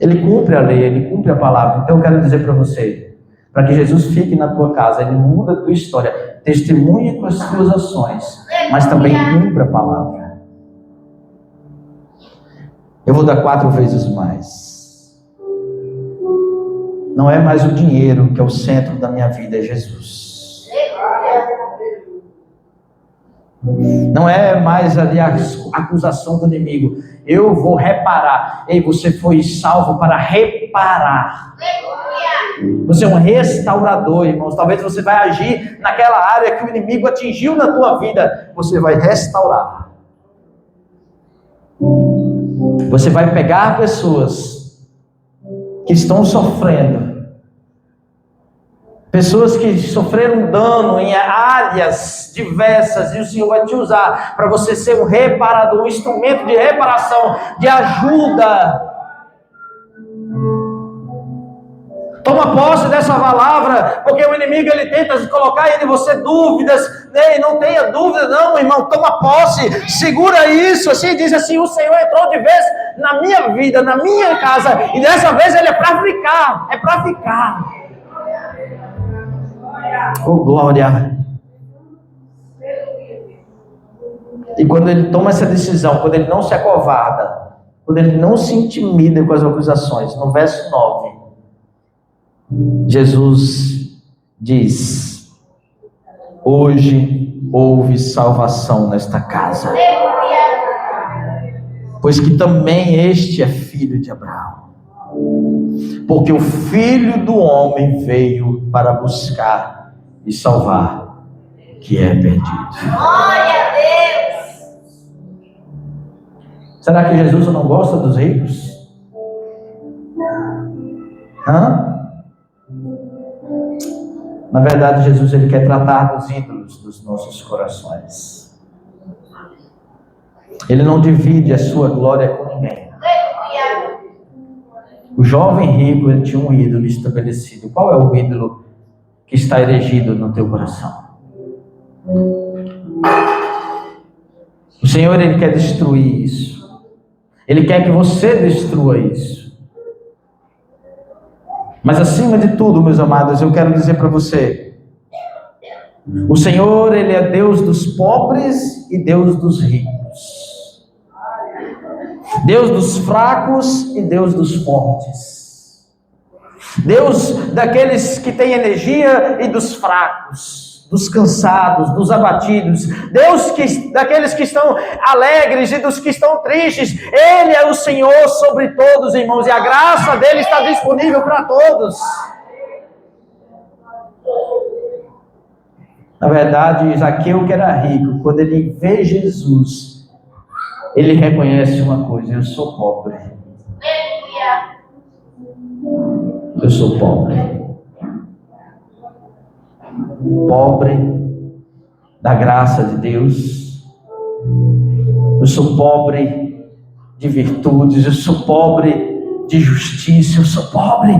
Ele cumpre a lei, ele cumpre a palavra. Então eu quero dizer para você, para que Jesus fique na tua casa, ele muda a tua história. Testemunhe com as suas ações, mas também cumpra a palavra. Eu vou dar 4 vezes mais. Não é mais o dinheiro que é o centro da minha vida, é Jesus. Não é mais ali a acusação do inimigo. Eu vou reparar. Ei, você foi salvo para reparar. Você é um restaurador, irmãos. Talvez você vai agir naquela área que o inimigo atingiu na tua vida. Você vai restaurar. Você vai pegar pessoas que estão sofrendo. Pessoas que sofreram dano em áreas diversas. E o Senhor vai te usar para você ser um reparador, um instrumento de reparação, de ajuda. Toma posse dessa palavra, porque o inimigo ele tenta colocar em você dúvidas. Ei, não tenha dúvida não, irmão, toma posse, segura isso, assim, diz assim, o Senhor entrou de vez na minha vida, na minha casa, e dessa vez ele é para ficar, Oh, glória! E quando ele toma essa decisão, quando ele não se acovarda, quando ele não se intimida com as acusações, no verso 9, Jesus diz: hoje houve salvação nesta casa, pois que também este é filho de Abraão, porque o Filho do Homem veio para buscar e salvar o que é perdido. Glória a Deus! Será que Jesus não gosta dos ricos? Na verdade, Jesus ele quer tratar dos ídolos dos nossos corações. Ele não divide a sua glória com ninguém. O jovem rico ele tinha um ídolo estabelecido. Qual é o ídolo que está erigido no teu coração? O Senhor ele quer destruir isso. Ele quer que você destrua isso. Mas acima de tudo, meus amados, eu quero dizer para você, o Senhor, Ele é Deus dos pobres e Deus dos ricos. Deus dos fracos e Deus dos fortes. Deus daqueles que têm energia e dos fracos. Dos cansados, dos abatidos. Deus daqueles que estão alegres e dos que estão tristes. Ele é o Senhor sobre todos, irmãos, e a graça dele está disponível para todos. Na verdade, Zaqueu, que era rico, quando ele vê Jesus, ele reconhece uma coisa: eu sou pobre. Eu sou pobre. Pobre da graça de Deus. Eu sou pobre de virtudes. Eu sou pobre de justiça. Eu sou pobre.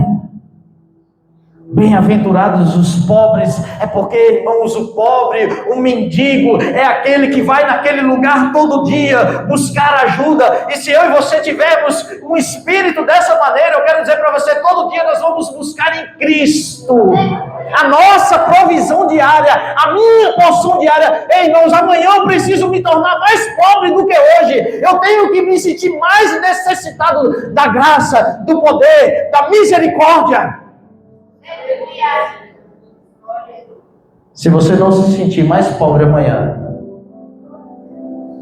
Bem-aventurados os pobres, é porque, irmãos, o pobre, o mendigo, é aquele que vai naquele lugar todo dia buscar ajuda. E se eu e você tivermos um espírito dessa maneira, eu quero dizer para você, todo dia nós vamos buscar em Cristo a nossa provisão diária, a minha porção diária. Ei, irmãos, amanhã eu preciso me tornar mais pobre do que hoje. Eu tenho que me sentir mais necessitado da graça, do poder, da misericórdia. Se você não se sentir mais pobre amanhã,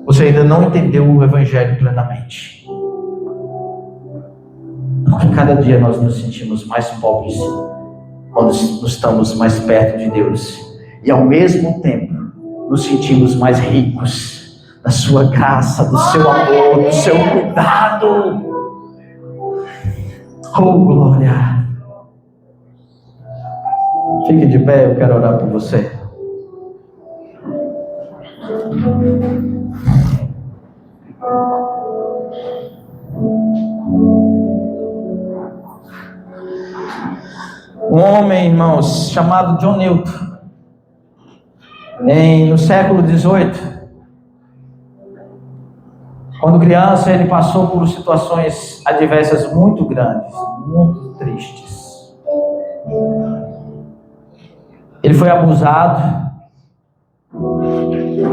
você ainda não entendeu o Evangelho plenamente. Porque cada dia nós nos sentimos mais pobres quando estamos mais perto de Deus, e ao mesmo tempo nos sentimos mais ricos da sua graça, do seu amor, do seu cuidado. Oh, glória! Fique de pé, eu quero orar por você. Um homem, irmãos, chamado John Newton, no século XVIII, quando criança, ele passou por situações adversas muito grandes, muito tristes. Ele foi abusado.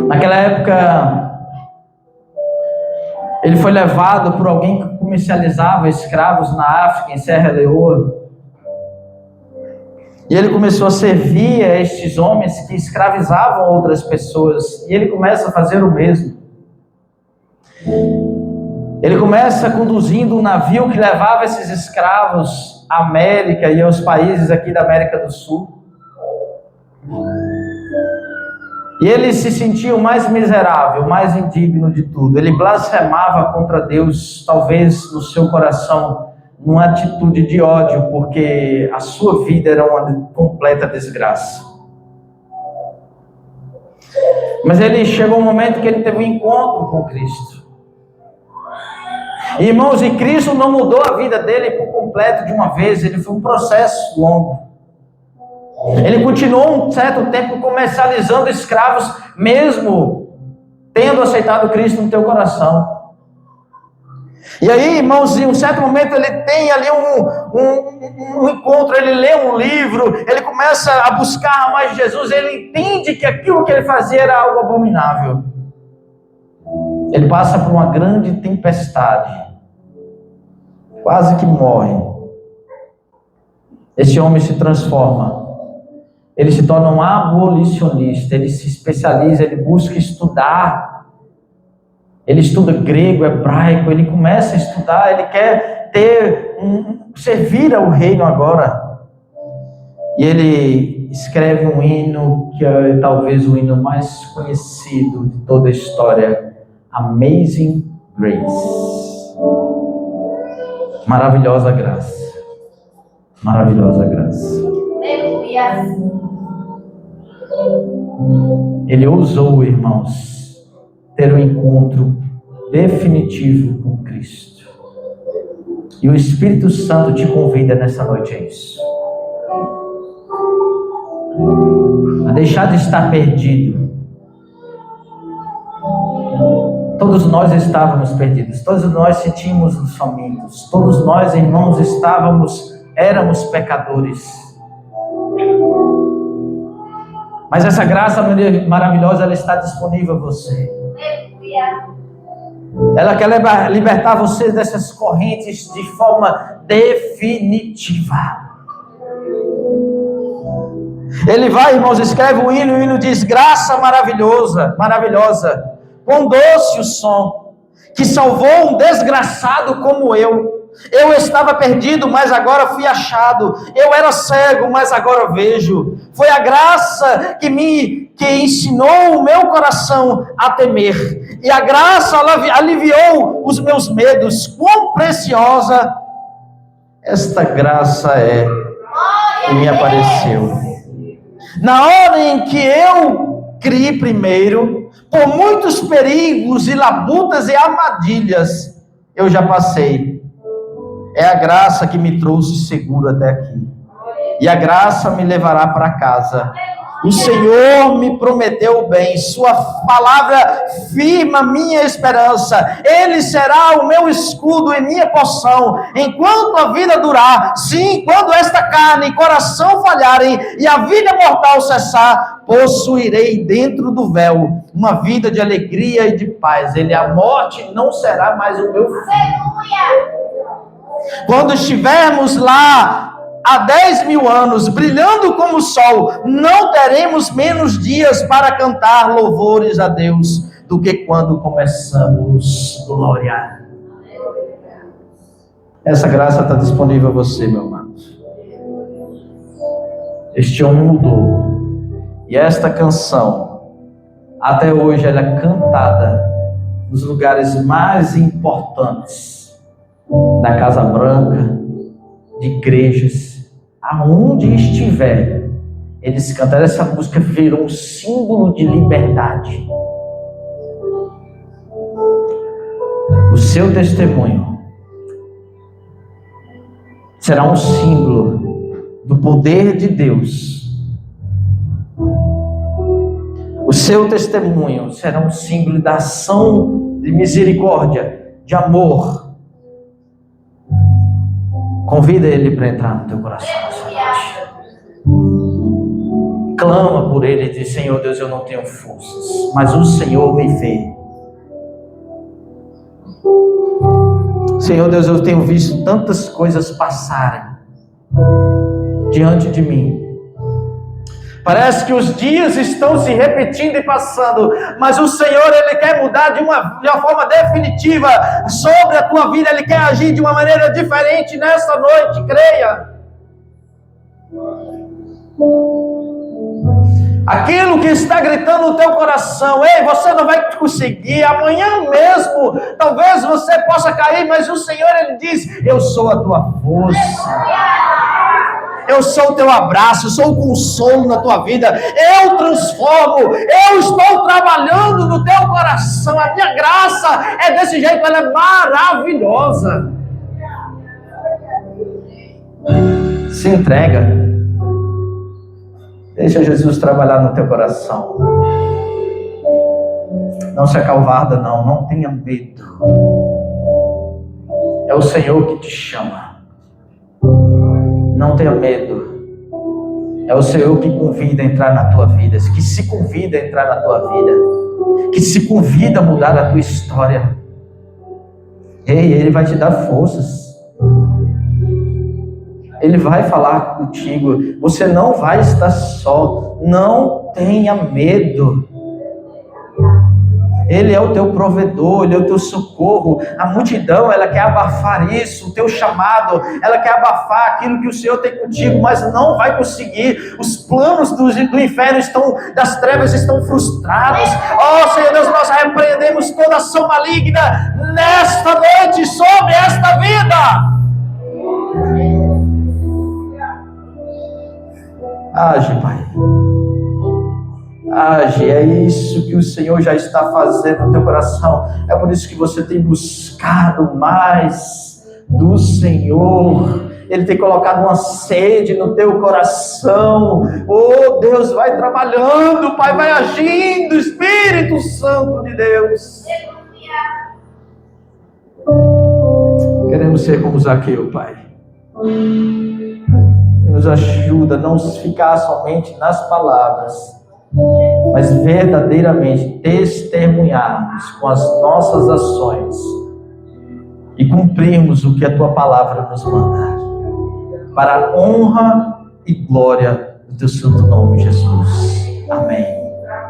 Naquela época, ele foi levado por alguém que comercializava escravos na África, em Serra Leoa. E ele começou a servir a estes homens que escravizavam outras pessoas. E ele começa a fazer o mesmo. Ele começa conduzindo um navio que levava esses escravos à América e aos países aqui da América do Sul. E ele se sentia o mais miserável, o mais indigno de tudo. Ele blasfemava contra Deus, talvez no seu coração, numa atitude de ódio, porque a sua vida era uma completa desgraça. Mas ele chegou um momento que ele teve um encontro com Cristo. Irmãos, e Cristo não mudou a vida dele por completo de uma vez, ele foi um processo longo. Ele continuou um certo tempo comercializando escravos, mesmo tendo aceitado Cristo no teu coração. E aí, irmãos, em um certo momento ele tem ali um encontro, ele lê um livro, ele começa a buscar mais Jesus, ele entende que aquilo que ele fazia era algo abominável. Ele passa por uma grande tempestade, quase que morre. Esse homem se transforma. Ele se torna um abolicionista, ele se especializa, ele busca estudar. Ele estuda grego, hebraico, ele começa a estudar, ele quer servir ao reino agora. E ele escreve um hino que é talvez o hino mais conhecido de toda a história, Amazing Grace. Maravilhosa graça. Maravilhosa graça. Ele ousou, irmãos, ter um encontro definitivo com Cristo. E o Espírito Santo te convida nessa noite a isso. A deixar de estar perdido. Todos nós estávamos perdidos. Todos nós sentimos-nos famintos. Todos nós, irmãos, éramos pecadores. Mas essa graça maravilhosa, ela está disponível a você. Ela quer libertar você dessas correntes de forma definitiva. Ele vai, irmãos, escreve o hino diz: graça maravilhosa, quão doce o som, que salvou um desgraçado como eu. Eu estava perdido, mas agora fui achado. Eu era cego, mas agora vejo. Foi a graça que ensinou o meu coração a temer. E a graça aliviou os meus medos. Quão preciosa esta graça é que me apareceu. Na hora em que eu criei primeiro, por muitos perigos e labutas e armadilhas, eu já passei. É a graça que me trouxe seguro até aqui. E a graça me levará para casa. O Senhor me prometeu o bem. Sua palavra firma minha esperança. Ele será o meu escudo e minha porção. Enquanto a vida durar. Sim, quando esta carne e coração falharem e a vida mortal cessar, possuirei dentro do véu uma vida de alegria e de paz. A morte não será mais o meu fim. Quando estivermos lá há 10.000 anos, brilhando como o sol, não teremos menos dias para cantar louvores a Deus do que quando começamos a gloriar. Essa graça está disponível a você, meu amado. Este homem mudou. E esta canção, até hoje, ela é cantada nos lugares mais importantes da Casa Branca, de igrejas, aonde estiver, eles cantaram. Essa música virou um símbolo de liberdade. O seu testemunho será um símbolo do poder de Deus. O seu testemunho será um símbolo da ação de misericórdia, de amor. Convida Ele para entrar no teu coração essa noite. Clama por Ele e diz: Senhor Deus, eu não tenho forças, mas o Senhor me vê. Senhor Deus, eu tenho visto tantas coisas passarem diante de mim, Parece que os dias estão se repetindo e passando, mas o Senhor, Ele quer mudar de uma forma definitiva sobre a tua vida. Ele quer agir de uma maneira diferente nesta noite, creia. Aquilo que está gritando no teu coração, ei, você não vai conseguir, amanhã mesmo, talvez você possa cair, mas o Senhor, Ele diz, eu sou a tua força, eu sou o teu abraço, eu sou o consolo na tua vida, eu transformo, eu estou trabalhando no teu coração, a minha graça é desse jeito, ela é maravilhosa. Se entrega. Deixa Jesus trabalhar no teu coração. Não se acalvarda, não tenha medo. É o Senhor que te chama. Não tenha medo. É o Senhor que convida a entrar na tua vida, que se convida a entrar na tua vida, que se convida a mudar a tua história. Ei, Ele vai te dar forças. Ele vai falar contigo. Você não vai estar só. Não tenha medo. Ele é o teu provedor, Ele é o teu socorro. A multidão, ela quer abafar isso, o teu chamado, ela quer abafar aquilo que o Senhor tem contigo, mas não vai conseguir. Os planos do inferno das trevas estão frustrados. Oh, Senhor Deus, nós repreendemos toda ação maligna nesta noite sobre esta vida. Age, Pai. Age, é isso que o Senhor já está fazendo no teu coração. É por isso que você tem buscado mais do Senhor. Ele tem colocado uma sede no teu coração. Oh, Deus, vai trabalhando, Pai, vai agindo, Espírito Santo de Deus. Queremos ser como Zaqueu, Pai. Nos ajuda a não ficar somente nas palavras, mas verdadeiramente testemunharmos com as nossas ações e cumprirmos o que a Tua palavra nos manda, para a honra e glória do Teu santo nome, Jesus. Amém.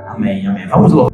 Amém, amém. Vamos louvar.